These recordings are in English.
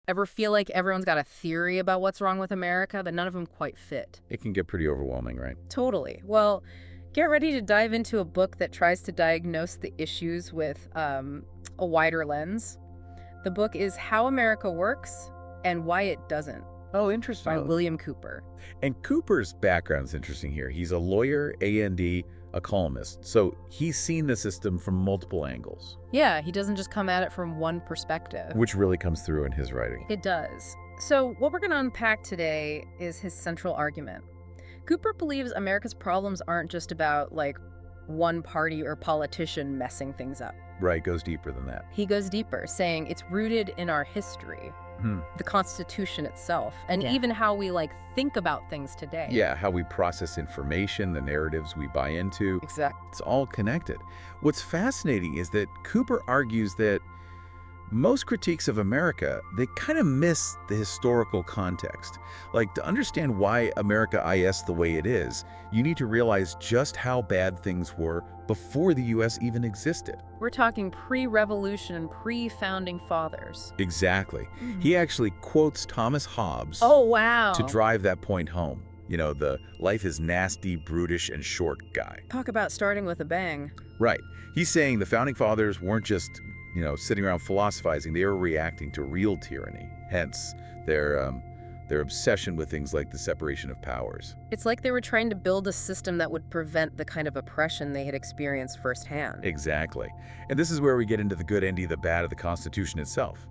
Ever feel like everyone's got a theory about what's wrong with America, but none of them quite fit? It can get pretty overwhelming, right? Totally. Well, get ready to dive into a book that tries to diagnose the issues with a wider lens. The book is How America Works and Why It Doesn't Oh, by interesting. William Cooper. And Cooper's background is interesting here. He's a lawyer, A&D, a columnist. So he's seen the system from multiple angles, Yeah, he doesn't just come at it from one perspective. which really comes through in his writing. It does. So what we're going to unpack today is his central argument. Cooper believes America's problems aren't just about, like, one party or politician messing things up. Right, goes deeper than that. He goes deeper, saying it's rooted in our history, the Constitution itself, and Yeah. even how we, think about things today. Yeah, how we process information, the narratives we buy into. Exactly. It's all connected. What's fascinating is that Cooper argues that most critiques of America, they kind of miss the historical context. Like, to understand why America is the way it is, you need to realize just how bad things were before the U.S. even existed. We're talking pre-revolution and pre-founding fathers. Exactly. He actually quotes Thomas Hobbes Oh, wow. to drive that point home. You know, the life is nasty, brutish, and short guy. Talk about starting with a bang. Right. He's saying the founding fathers weren't just, sitting around philosophizing. They were reacting to real tyranny. Hence, their obsession with things like the separation of powers. It's like they were trying to build a system that would prevent the kind of oppression they had experienced firsthand. Exactly. And this is where we get into the good and the bad of the Constitution itself.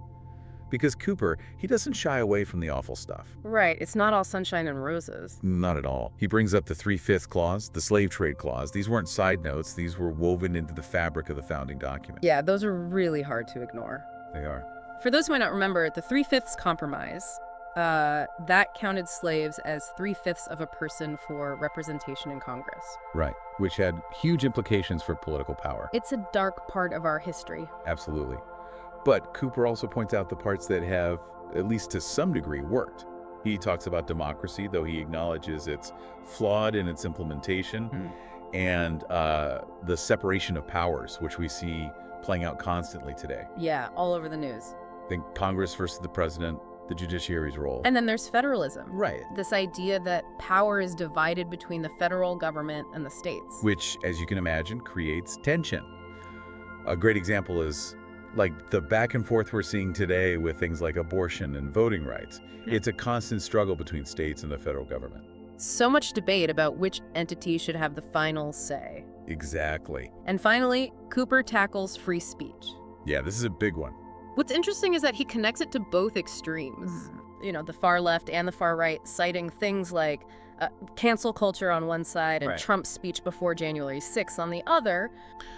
Because Cooper, he doesn't shy away from the awful stuff. Right, it's not all sunshine and roses. Not at all. He brings up the 3/5 clause, the slave trade clause. These weren't side notes. These were woven into the fabric of the founding document. Yeah, those are really hard to ignore. They are. For those who might not remember, the 3/5 compromise, that counted slaves as 3/5 of a person for representation in Congress. Right. Which had huge implications for political power. It's a dark part of our history. Absolutely. But Cooper also points out the parts that have, at least to some degree, worked. He talks about democracy, though he acknowledges it's flawed in its implementation, and the separation of powers, which we see playing out constantly today. Yeah, all over the news. Think Congress versus the president, the judiciary's role. And then there's federalism. Right. This idea that power is divided between the federal government and the states. Which, as you can imagine, creates tension. A great example is like the back and forth we're seeing today with things like abortion and voting rights. It's a constant struggle between states and the federal government. So much debate about which entity should have the final say. Exactly. And finally, Cooper tackles free speech. Yeah, this is a big one. What's interesting is that he connects it to both extremes. The far left and the far right, citing things like cancel culture on one side and Right. Trump's speech before January 6th on the other.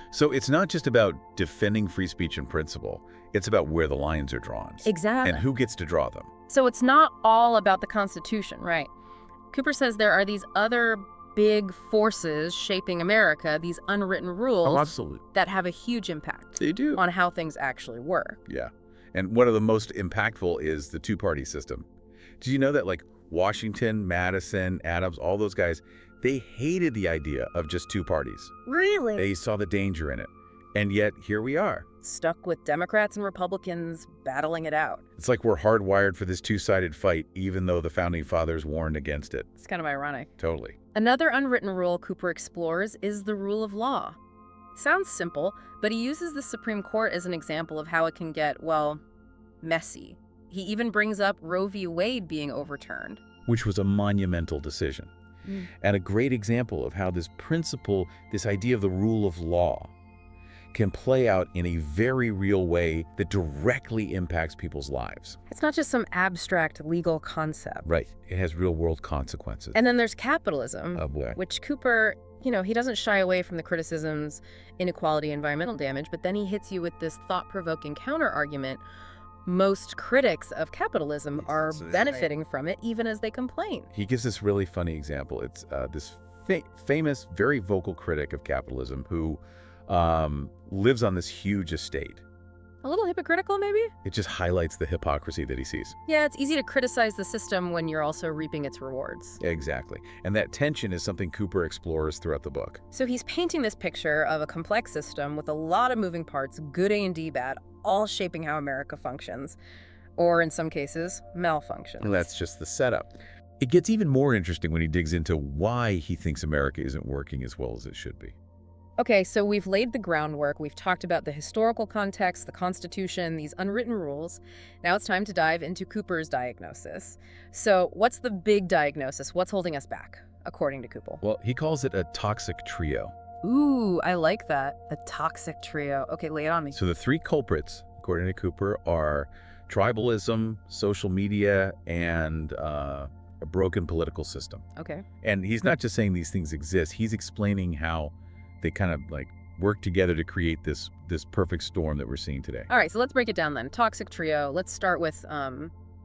So it's not just about defending free speech in principle. It's about where the lines are drawn. Exactly. And who gets to draw them. So it's not all about the Constitution, right? Cooper says there are these other big forces shaping America, these unwritten rules absolutely. that have a huge impact They do. on how things actually work. Yeah. And one of the most impactful is the two-party system. Did you know that, like, Washington, Madison, Adams, all those guys, they hated the idea of just two parties. Really? They saw the danger in it. And yet, here we are. Stuck with Democrats and Republicans battling it out. It's like we're hardwired for this two-sided fight, even though the Founding Fathers warned against it. It's kind of ironic. Totally. Another unwritten rule Cooper explores is the rule of law. Sounds simple, but he uses the Supreme Court as an example of how it can get, well, messy. He even brings up Roe v. Wade being overturned. Which was a monumental decision. And a great example of how this principle, this idea of the rule of law, can play out in a very real way that directly impacts people's lives. It's not just some abstract legal concept. Right. It has real-world consequences. And then there's capitalism, Oh, boy. which Cooper, he doesn't shy away from the criticisms, inequality, environmental damage, but then he hits you with this thought-provoking counter-argument. Most critics of capitalism are benefiting from it, even as they complain. He gives this really funny example. It's this famous, very vocal critic of capitalism who lives on this huge estate. A little hypocritical, maybe? It just highlights the hypocrisy that he sees. Yeah, it's easy to criticize the system when you're also reaping its rewards. Exactly. And that tension is something Cooper explores throughout the book. So he's painting this picture of a complex system with a lot of moving parts, good A and D bad, all shaping how America functions. or in some cases, malfunctions. And that's just the setup. It gets even more interesting when he digs into why he thinks America isn't working as well as it should be. Okay, so we've laid the groundwork. We've talked about the historical context, the Constitution, these unwritten rules. Now it's time to dive into Cooper's diagnosis. So what's the big diagnosis? What's holding us back, according to Cooper? Well, he calls it a toxic trio. Ooh, I like that. A toxic trio. Okay, lay it on me. So the three culprits, according to Cooper, are tribalism, social media, and a broken political system. Okay. And he's not just saying these things exist. He's explaining how they kind of like work together to create this perfect storm that we're seeing today. All right, so let's break it down then. Toxic trio. Let's start with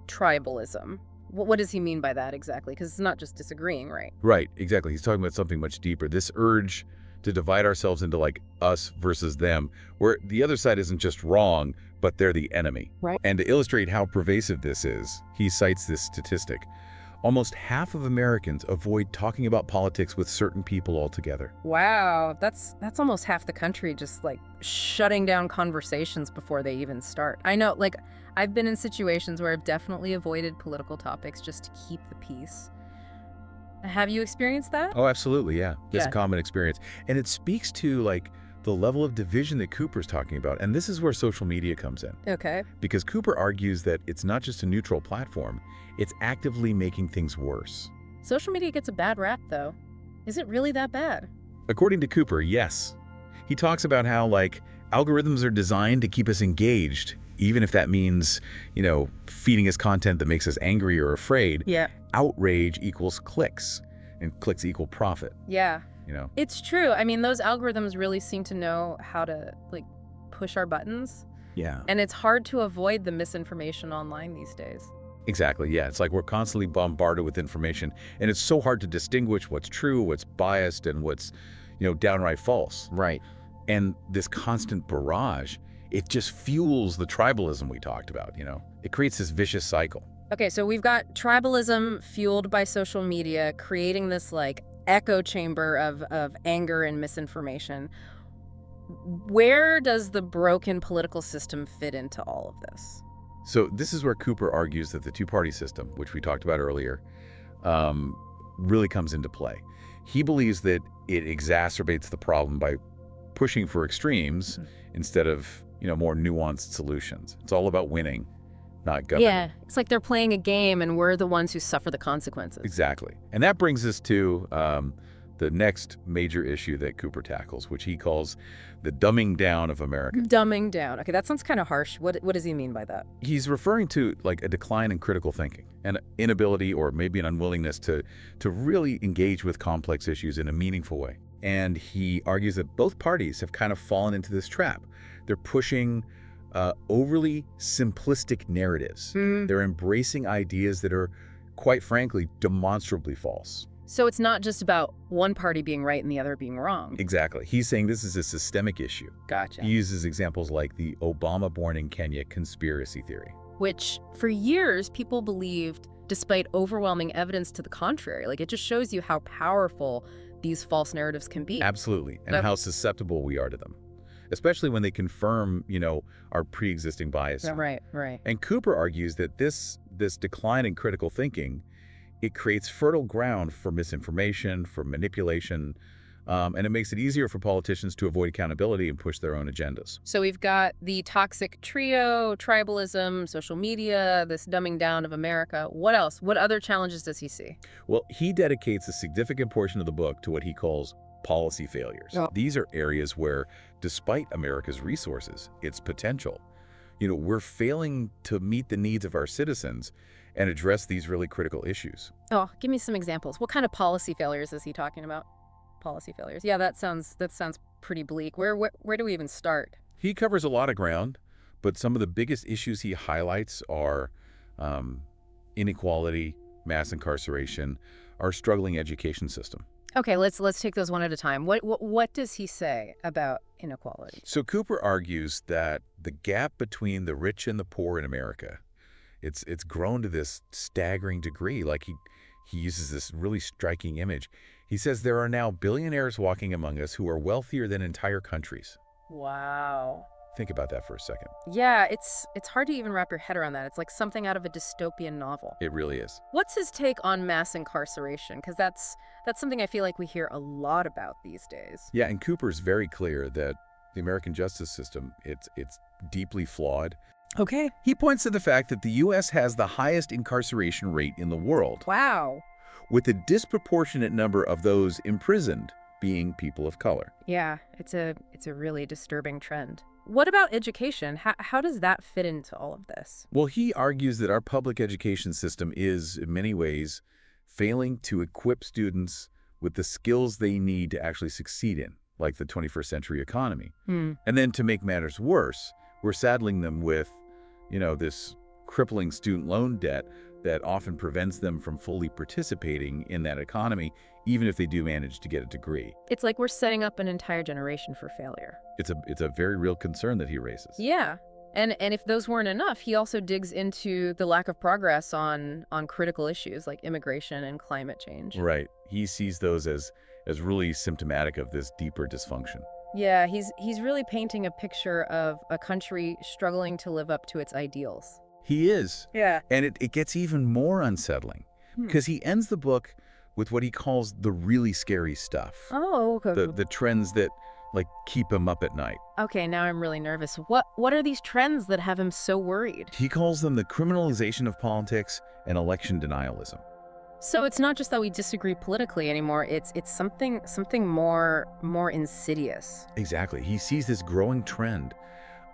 tribalism. What does he mean by that exactly? Because it's not just disagreeing, right? Right, exactly. He's talking about something much deeper. This urge to divide ourselves into like us versus them, where the other side isn't just wrong, but they're the enemy. Right. And to illustrate how pervasive this is, he cites this statistic. Almost half of Americans avoid talking about politics with certain people altogether. Wow, that's almost half the country just like shutting down conversations before they even start. I know, like, I've been in situations where I've definitely avoided political topics just to keep the peace. Have you experienced that? Oh, absolutely, yeah. It's a Yeah. common experience. And it speaks to like the level of division that Cooper's talking about. And this is where social media comes in. Okay. Because Cooper argues that it's not just a neutral platform, it's actively making things worse. Social media gets a bad rap, though. Is it really that bad? According to Cooper, yes. He talks about how like algorithms are designed to keep us engaged, even if that means, feeding us content that makes us angry or afraid. Yeah. Outrage equals clicks, and clicks equal profit, Yeah. you know? It's true. I mean, those algorithms really seem to know how to, like, push our buttons. Yeah. And it's hard to avoid the misinformation online these days. Exactly, yeah. It's like we're constantly bombarded with information, and it's so hard to distinguish what's true, what's biased, and what's, downright false. Right. And this constant barrage, it just fuels the tribalism we talked about, It creates this vicious cycle. Okay, so we've got tribalism fueled by social media, creating this, like, echo chamber of anger and misinformation. Where does the broken political system fit into all of this? So this is where Cooper argues that the two-party system, which we talked about earlier, really comes into play. He believes that it exacerbates the problem by pushing for extremes instead of, more nuanced solutions. It's all about winning, not governing. Yeah, it's like they're playing a game and we're the ones who suffer the consequences. Exactly. And that brings us to the next major issue that Cooper tackles, which he calls the dumbing down of America. Dumbing down. Okay, that sounds kind of harsh. What does he mean by that? He's referring to like a decline in critical thinking, an inability or maybe an unwillingness to really engage with complex issues in a meaningful way. And he argues that both parties have kind of fallen into this trap. They're pushing overly simplistic narratives. They're embracing ideas that are, quite frankly, demonstrably false. So it's not just about one party being right and the other being wrong. Exactly. He's saying this is a systemic issue. Gotcha. He uses examples like the Obama-born in Kenya conspiracy theory. Which, for years, people believed, despite overwhelming evidence to the contrary. Like, it just shows you how powerful these false narratives can be. Absolutely. And how susceptible we are to them, especially when they confirm, our pre-existing bias. Right, right. And Cooper argues that this decline in critical thinking, it creates fertile ground for misinformation, for manipulation, and it makes it easier for politicians to avoid accountability and push their own agendas. So we've got the toxic trio, tribalism, social media, this dumbing down of America. What else? What other challenges does he see? Well, he dedicates a significant portion of the book to what he calls policy failures. Oh. These are areas where, despite America's resources, its potential, we're failing to meet the needs of our citizens and address these really critical issues. Oh, give me some examples. What kind of policy failures is he talking about? Policy failures. Yeah, that sounds pretty bleak. Where do we even start? He covers a lot of ground, but some of the biggest issues he highlights are inequality, mass incarceration, our struggling education system. Okay, let's take those one at a time. What does he say about inequality? So Cooper argues that the gap between the rich and the poor in America, it's grown to this staggering degree. Like he uses this really striking image. He says there are now billionaires walking among us who are wealthier than entire countries. Wow. Think about that for a second. Yeah, it's hard to even wrap your head around that. It's like something out of a dystopian novel. It really is. What's his take on mass incarceration? Because that's something I feel like we hear a lot about these days. Yeah, and Cooper's very clear that the American justice system, it's deeply flawed. Okay. He points to the fact that the U.S. has the highest incarceration rate in the world, Wow. with a disproportionate number of those imprisoned being people of color. Yeah, it's a really disturbing trend. What about education? How does that fit into all of this? Well, he argues that our public education system is, in many ways, failing to equip students with the skills they need to actually succeed in, like the 21st century economy. Hmm. And then to make matters worse, we're saddling them with, this crippling student loan debt that often prevents them from fully participating in that economy, even if they do manage to get a degree. It's like we're setting up an entire generation for failure. It's a very real concern that he raises. Yeah. And if those weren't enough, he also digs into the lack of progress on critical issues like immigration and climate change. Right. He sees those as really symptomatic of this deeper dysfunction. Yeah, he's really painting a picture of a country struggling to live up to its ideals. He is. Yeah. And it gets even more unsettling because he ends the book with what he calls the really scary stuff. Oh, okay. The trends that keep him up at night. Okay, now I'm really nervous. What are these trends that have him so worried? He calls them the criminalization of politics and election denialism. So it's not just that we disagree politically anymore, it's something more insidious. Exactly. He sees this growing trend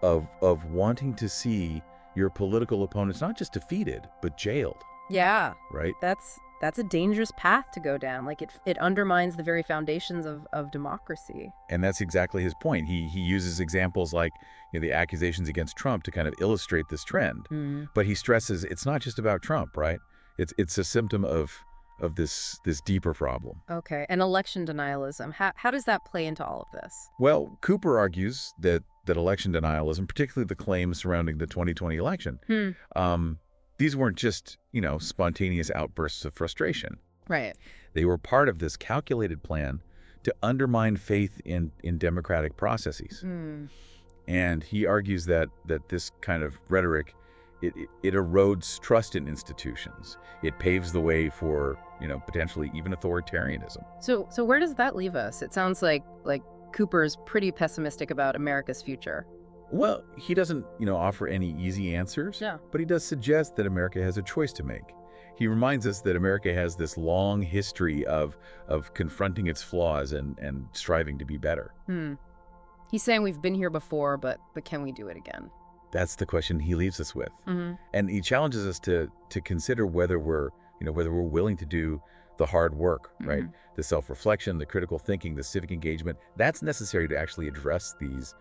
of wanting to see your political opponents not just defeated, but jailed, Yeah. right? That's a dangerous path to go down. Like it undermines the very foundations of democracy. And that's exactly his point. He uses examples like the accusations against Trump to kind of illustrate this trend. But he stresses it's not just about Trump, right? It's a symptom of this deeper problem. Okay, and election denialism. How does that play into all of this? Well, Cooper argues that election denialism, particularly the claims surrounding the 2020 election, these weren't just, spontaneous outbursts of frustration. Right. They were part of this calculated plan to undermine faith in democratic processes. And he argues that this kind of rhetoric, it erodes trust in institutions. It paves the way for, potentially even authoritarianism. So where does that leave us? It sounds like Cooper's pretty pessimistic about America's future. Well, he doesn't, offer any easy answers, Yeah. but he does suggest that America has a choice to make. He reminds us that America has this long history of confronting its flaws and striving to be better. He's saying we've been here before, but can we do it again? That's the question he leaves us with. And he challenges us to consider whether we're willing to do the hard work, right? The self-reflection, the critical thinking, the civic engagement, that's necessary to actually address these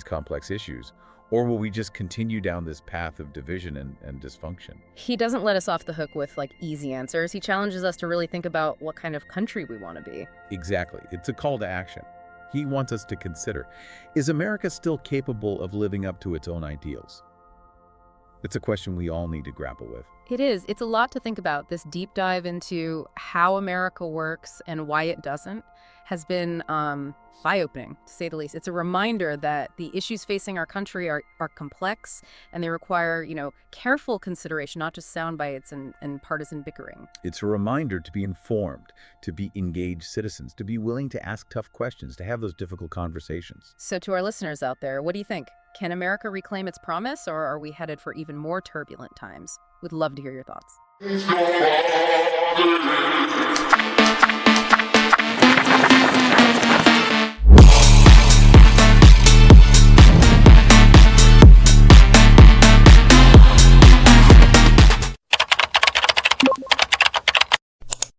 complex issues. Or will we just continue down this path of division and dysfunction? He doesn't let us off the hook with easy answers. He challenges us to really think about what kind of country we want to be. Exactly. It's a call to action. He wants us to consider, is America still capable of living up to its own ideals? It's a question we all need to grapple with. It is. It's a lot to think about. This deep dive into how America works and why it doesn't has been eye-opening, to say the least. It's a reminder that the issues facing our country are complex, and they require, careful consideration, not just sound bites and partisan bickering. It's a reminder to be informed, to be engaged citizens, to be willing to ask tough questions, to have those difficult conversations. So to our listeners out there, what do you think? Can America reclaim its promise, or are we headed for even more turbulent times? We'd love to hear your thoughts.